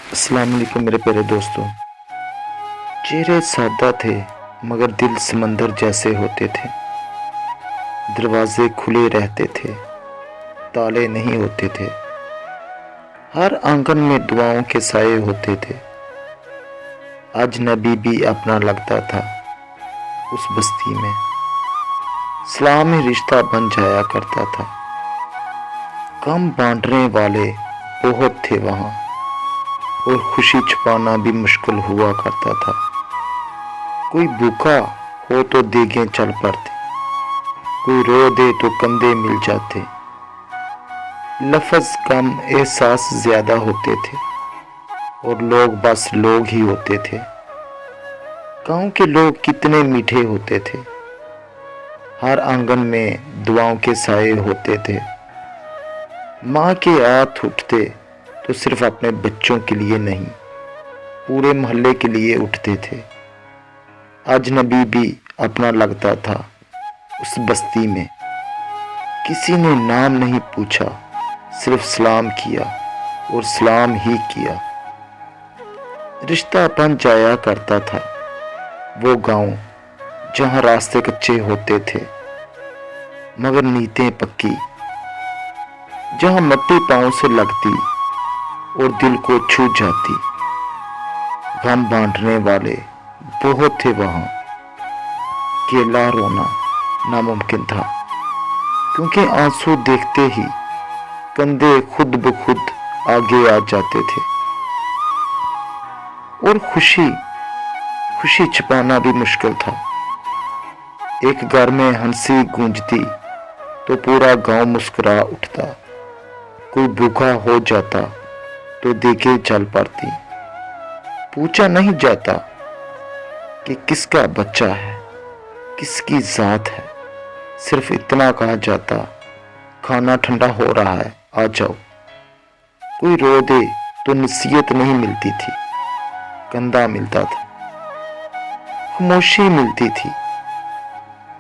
अस्सलाम वालेकुम मेरे प्यारे दोस्तों। चेहरे सादा थे मगर दिल समंदर जैसे होते थे। दरवाजे खुले रहते थे, ताले नहीं होते थे। हर आंगन में दुआओं के साए होते थे। अजनबी भी अपना लगता था उस बस्ती में। सलामी रिश्ता बन जाया करता था। कम बांटने वाले बहुत थे वहाँ, और खुशी छुपाना भी मुश्किल हुआ करता था। कोई भूखा हो तो देगे चल पड़ते, कोई रो दे तो कंधे मिल जाते। लफ्ज कम एहसास ज्यादा होते थे, और लोग बस लोग ही होते थे। गांव के लोग कितने मीठे होते थे। हर आंगन में दुआओं के साए होते थे। माँ के हाथ उठते तो सिर्फ अपने बच्चों के लिए नहीं, पूरे मोहल्ले के लिए उठते थे। अजनबी भी अपना लगता था उस बस्ती में। किसी ने नाम नहीं पूछा, सिर्फ सलाम किया और सलाम ही किया। रिश्ता बन जाया करता था वो गांव जहां रास्ते कच्चे होते थे मगर नीयतें पक्की, जहां मट्टी पांव से लगती और दिल को छू जाती। गम बांटने वाले बहुत थे वहां। अकेला रोना नामुमकिन था, क्योंकि आंसू देखते ही कंधे खुद ब खुद आगे आ जाते थे। और खुशी छिपाना भी मुश्किल था। एक घर में हंसी गूंजती तो पूरा गांव मुस्कुरा उठता। कोई भूखा हो जाता तो देखे चल पड़ती। पूछा नहीं जाता कि किसका बच्चा है, किसकी जात है। सिर्फ इतना कहा जाता, खाना ठंडा हो रहा है, आ जाओ। कोई रो दे तो नसीहत नहीं मिलती थी, कंधा मिलता था, खामोशी मिलती थी,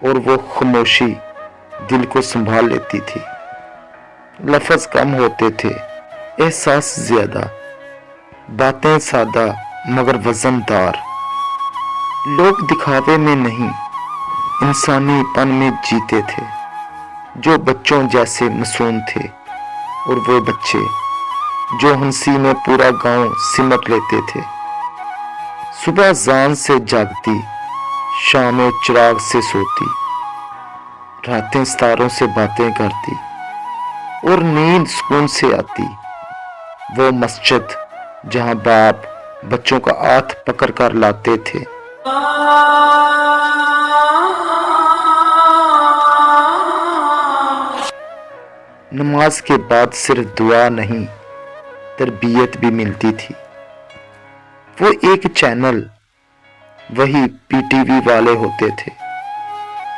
और वो खामोशी दिल को संभाल लेती थी। लफ्ज कम होते थे, एहसास ज्यादा, बातें सादा मगर वजनदार। लोग दिखावे में नहीं, इंसानीपन में जीते थे। जो बच्चों जैसे मासूम थे, और वो बच्चे जो हंसी में पूरा गांव सिमट लेते थे। सुबह जान से जागती, शामें चिराग से सोती, रातें सितारों से बातें करती, और नींद सुकून से आती। वो मस्जिद जहां बाप बच्चों का हाथ पकड़ कर लाते थे। नमाज के बाद सिर्फ दुआ नहीं, तरबियत भी मिलती थी। वो एक चैनल वही पीटीवी वाले होते थे,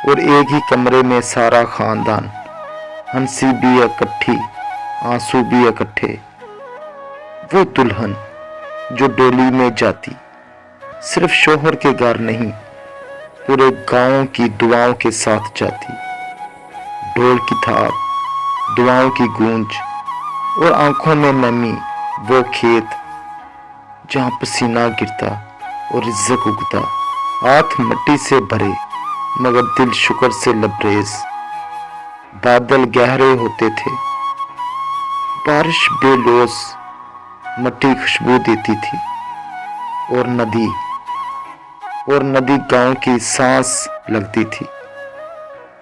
और एक ही कमरे में सारा खानदान। हंसी भी इकट्ठी, आंसू भी इकट्ठे। वो दुल्हन जो डोली में जाती, सिर्फ शोहर के घर नहीं, पूरे गांव की दुआओं के साथ जाती। ढोल की थाप, दुआओं की गूंज, और आंखों में नमी। वो खेत जहां पसीना गिरता और रिज़्क़ उगता। हाथ मिट्टी से भरे मगर दिल शुक्र से लबरेज। बादल गहरे होते थे, बारिश बेलौस मिट्टी खुशबू देती थी। और नदी गांव की सांस लगती थी।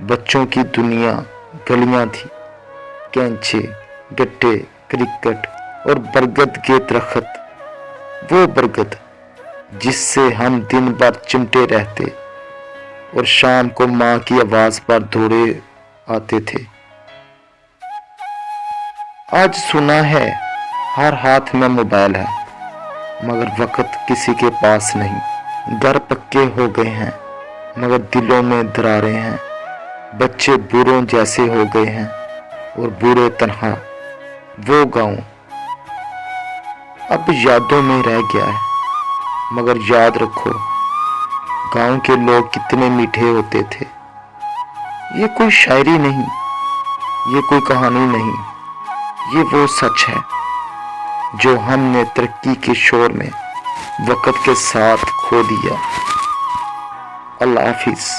बच्चों की दुनिया गलियां थी, कैंचे, गट्टे, क्रिकेट और बरगद के दरख्त। वो बरगद जिससे हम दिन भर चिमटे रहते, और शाम को माँ की आवाज पर दौड़े आते थे। आज सुना है हर हाथ में मोबाइल है, मगर वक्त किसी के पास नहीं। घर पक्के हो गए हैं मगर दिलों में दरारें हैं। बच्चे बूढ़ों जैसे हो गए हैं, और बूढ़े तन्हा। वो गांव अब यादों में रह गया है, मगर याद रखो गांव के लोग कितने मीठे होते थे। ये कोई शायरी नहीं, ये कोई कहानी नहीं, ये वो सच है جو ہم نے ترقی کے شور میں وقت کے ساتھ کھو دیا۔ اللہ حافظ۔